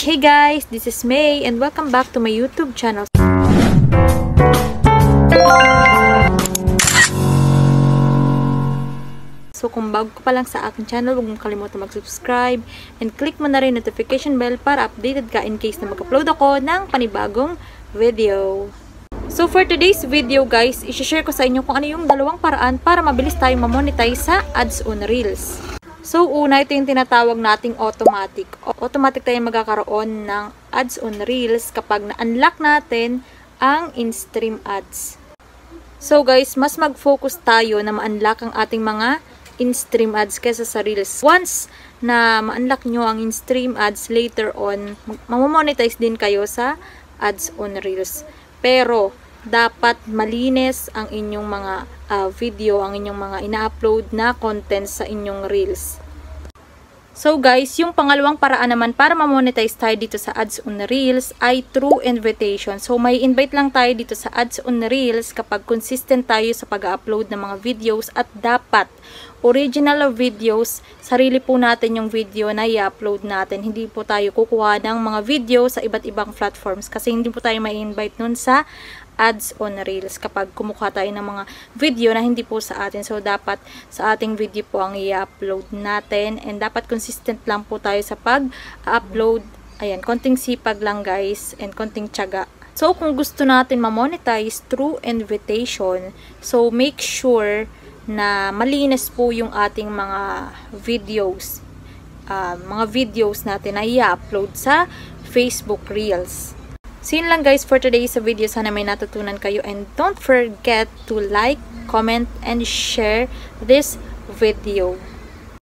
Hey guys, this is May and welcome back to my YouTube channel. So kung bago ka pa lang sa aking channel, huwag mong kalimutan mag-subscribe and click mo na rin notification bell para updated ka in case na mag-upload ako ng panibagong video. So for today's video guys, i-share ko sa inyo kung ano yung dalawang paraan para mabilis tayong ma-monetize sa ads on Reels. So una, ito yung tinatawag nating automatic. Automatic tayong magkakaroon ng ads on Reels kapag na-unlock natin ang in-stream ads. So guys, mas mag-focus tayo na ma-unlock ang ating mga in-stream ads kaysa sa Reels. Once na ma-unlock nyo ang in-stream ads, later on, mamonetize din kayo sa ads on Reels. Pero, dapat malinis ang inyong mga video, ang inyong mga ina-upload na content sa inyong Reels. So guys, yung pangalawang paraan naman para ma-monetize tayo dito sa ads on Reels ay through invitation. So may invite lang tayo dito sa ads on Reels kapag consistent tayo sa pag-upload ng mga videos at dapat original videos, sarili po natin yung video na i-upload natin. Hindi po tayo kukuha ng mga video sa iba't ibang platforms kasi hindi po tayo may invite nun sa ads on Reels kapag kumukuha tayo ng mga video na hindi po sa atin. So, dapat sa ating video po ang i-upload natin and dapat consistent lang po tayo sa pag-upload. Ayan, konting sipag lang guys and konting tiyaga. So, kung gusto natin ma-monetize through invitation, so make sure na malinis po yung ating mga videos. Mga videos natin na i-upload sa Facebook Reels. So yun lang guys for today's video. Sana may natutunan kayo and don't forget to like, comment, and share this video.